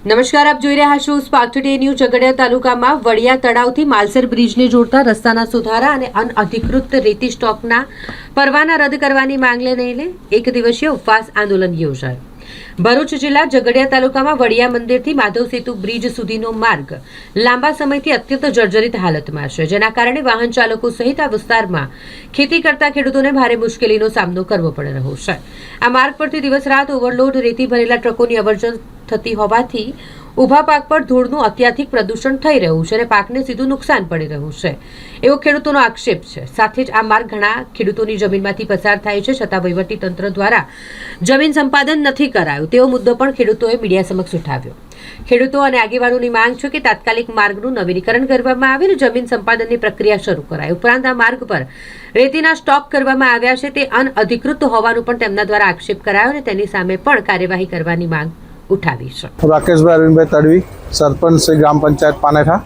નમસ્કાર, આપ જોઈ રહ્યા છો સ્પાર્ક ટુડે ન્યૂઝ। ઝઘડિયા તાલુકામાં વડિયા તળાવથી માલસર બ્રિજને જોડતા રસ્તાના સુધારા અને અનઅધિકૃત રેતી સ્ટોકના પરવાના રદ કરવાની માંગને લઈને એક દિવસીય ઉપવાસ આંદોલન યોજાયું। ભરૂચ જિલ્લા ઝઘડિયા તાલુકામાં વડિયા મંદિરથી માધવ સેતુ બ્રિજ સુધીનો માર્ગ લાંબા સમયથી અત્યંત જર્જરિત હાલતમાં છે, જેના કારણે વાહન ચાલકો સહિત આ વિસ્તારમાં ખેતી કરતા ખેડૂતોને ભારે મુશ્કેલીનો સામનો કરવો પડી રહ્યો છે। આ માર્ગ પરથી દિવસ રાત ઓવરલોડ રેતી ભરેલા ટ્રકોની અવરજવર થતી હોવાથી ઊભા પાક પર ધૂળનું અત્યાધિક પ્રદૂષણ થઈ રહ્યું છે અને પાકને સીધું નુકસાન પડી રહ્યું છે એવો ખેડૂતોનો આક્ષેપ છે। સાથે જ આ માર્ગ ઘણા ખેડૂતોની જમીનમાંથી પસાર થાય છે, છતાં વહીવટી તંત્ર દ્વારા જમીન સંપાદન નથી કરાયું તેવો મુદ્દો પણ ખેડૂતોએ મીડિયા સમક્ષ ઉઠાવ્યો। ખેડૂતો અને આગેવાનોની માંગ છે કે તાત્કાલિક માર્ગનું નવીનીકરણ કરવામાં આવે અને જમીન સંપાદનની પ્રક્રિયા શરૂ કરાય। ઉપરાંત આ માર્ગ પર રેતીના સ્ટોક કરવામાં આવ્યા છે તે અનઅધિકૃત હોવાનું પણ તેમના દ્વારા આક્ષેપ કરાયો અને તેની સામે પણ કાર્યવાહી કરવાની માંગ ઉઠાવી છે। રાકેશભાઈ અરવિંદભાઈ તડવી, સરપંચ શ્રી ગ્રામ પંચાયત પાનેઠા।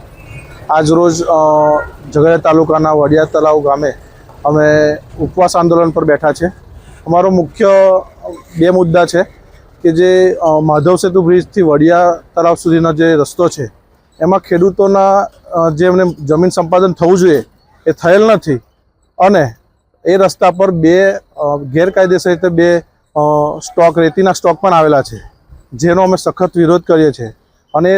આજ રોજ ઝઘડિયા તાલુકાના વડિયા તળાવ ગામે અમે ઉપવાસ આંદોલન પર બેઠા છે। અમારો મુખ્ય બે મુદ્દા છે કે જે માધવ સેતુ બ્રિજથી વડિયા તળાવ સુધીનો જે રસ્તો છે એમાં ખેડૂતોના જે એમને જમીન સંપાદન થવું જોઈએ એ થયેલ નથી અને એ રસ્તા પર બે ગેરકાયદેસર રીતે બે રેતીના સ્ટોક પણ આવેલા છે, જેનો અમે સખત વિરોધ કરીએ છીએ અને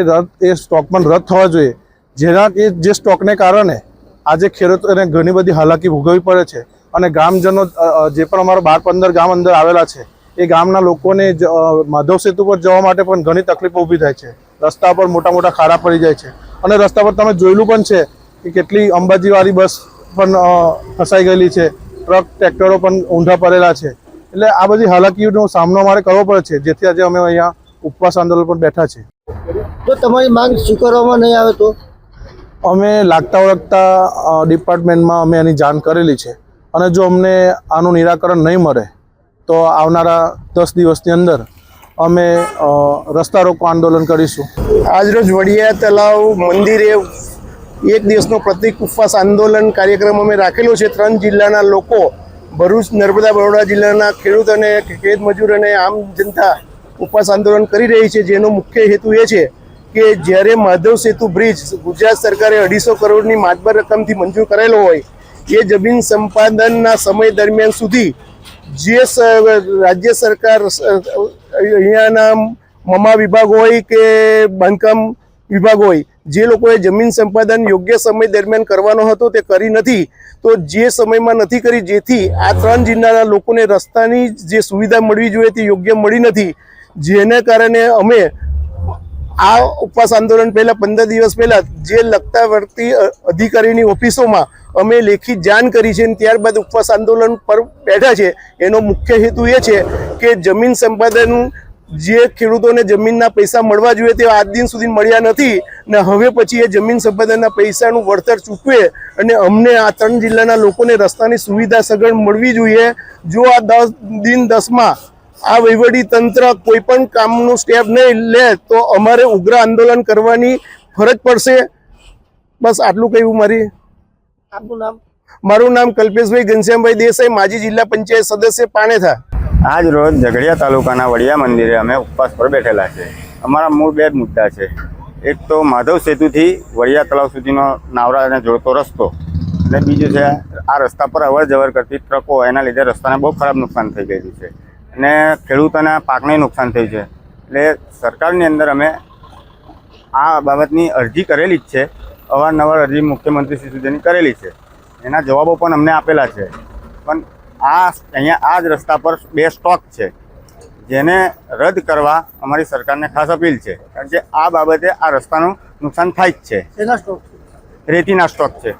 એ સ્ટોક પણ રદ થવા જોઈએ, જેના જે સ્ટોકને કારણે આજે ખેડૂતોને ઘણી બધી હાલાકી ભોગવવી પડે છે અને ગ્રામજનો જે પણ અમારા 12-15 ગામ અંદર આવેલા છે એ ગામના લોકોને માધવ સેતુ પર જવા માટે પણ ઘણી તકલીફો ઊભી થાય છે। રસ્તા પર મોટા મોટા ખાડા પડી જાય છે અને રસ્તા પર તમે જોયેલું પણ છે કે કેટલી અંબાજીવાળી બસ પણ ફસાઈ ગયેલી છે, ટ્રક ટ્રેક્ટરો પણ ઊંધા પડેલા છે। એટલે આ બધી હાલાકીઓનો સામનો અમારે કરવો પડે છે, જેથી આજે અમે અહીંયા ઉપવાસ આંદોલન પર બેઠા છે। જો તમારી માંગ સ્વીકારવામાં નહીં આવે તો અમે લાગતા વળગતા ડિપાર્ટમેન્ટમાં અમે એની જાણ કરેલી છે અને જો અમને આનું નિરાકરણ નહીં મળે તો આવનારા 10 દિવસની અંદર અમે રસ્તા રોકો આંદોલન કરીશું। આજરોજ વડિયા તળાવ મંદિરે એક દિવસનો પ્રતિક ઉપવાસ આંદોલન કાર્યક્રમ અમે રાખેલો છે। 3 જિલ્લાના લોકો, ભરૂચ, નર્મદા, બરોડા જિલ્લાના ખેડૂત અને ખેત મજૂર અને આમ જનતા ઉપવાસ આંદોલન કરી રહી છે, જેનો મુખ્ય હેતુ એ છે કે જ્યારે માધવ સેતુ બ્રિજ ગુજરાત સરકારે 250 કરોડની માતબર રકમથી મંજૂર કરેલો હોય એ જમીન સંપાદનના સમય દરમિયાન સુધી જે રાજ્ય સરકાર અહીંયાના મમા વિભાગ હોય કે બાંધકામ વિભાગ હોય, જે લોકોએ જમીન સંપાદન યોગ્ય સમય દરમિયાન કરવાનો હતો તે કરી નથી, તો જે સમયમાં નથી કરી જેથી આ 3 જિલ્લાના લોકોને રસ્તાની જે સુવિધા મળવી જોઈએ તે યોગ્ય મળી નથી, જેને કારણે અમે આ ઉપવાસ આંદોલન પહેલાં 15 દિવસ પહેલાં જે લગતા વળતી અધિકારીની ઓફિસોમાં અમે લેખિત જાણ કરી છે અને ત્યારબાદ ઉપવાસ આંદોલન પર બેઠા છે। એનો મુખ્ય હેતુ એ છે કે જમીન સંપાદન જે ખેડૂતોને જમીનના પૈસા મળવા જોઈએ તે આજ દિન સુધી મળ્યા નથી ને હવે પછી એ જમીન સંપાદનના પૈસાનું વળતર ચૂકવે અને અમને આ 3 જિલ્લાના લોકોને રસ્તાની સુવિધા સગવડ મળવી જોઈએ। જો આ 10 દિન 10માં આ વહીવટી તંત્ર કોઈ પણ કામનું સ્ટેપ નહીં લે તો અમારે ઉગ્ર આંદોલન કરવાની ફરજ પડશે। બસ આટલું કહેવું મારી। આપનું નામ? મારું નામ કલ્પેશભાઈ ઘનશ્યામભાઈ દેસાઈ, માજી જિલ્લા પંચાયત સદસ્ય પાનેઠા। આજ રોજ ઝઘડિયા તાલુકાના વડિયા મંદિરે અમે ઉપવાસ પર બેઠેલા છે। અમારા મૂળ બે મુદ્દા છે। એક તો માધવ સેતુથી વડિયા તળાવ સુધીનો નાવરાને જોડતો રસ્તો અને બીજું છે આ રસ્તા પર અવર જવર કરતી ટ્રકો, એના લીધે રસ્તાને બહુ ખરાબ નુકસાન થઈ ગયેલું છે અને ખેડૂતોના પાકને નુકસાન થયું છે। એટલે સરકારની અંદર અમે આ બાબતની અરજી કરેલી જ છે, અવારનવાર અરજી મુખ્યમંત્રી શ્રી સુધીની કરેલી છે, એના જવાબો પણ અમને આપેલા છે, પણ અહીંયા આ જ રસ્તા પર 2 સ્ટોક છે જેને રદ કરવા અમારી સરકારને ખાસ અપીલ છે, કારણ કે આ બાબતે આ રસ્તાનું નુકસાન થાય જ છે। રેતીના સ્ટોક છે।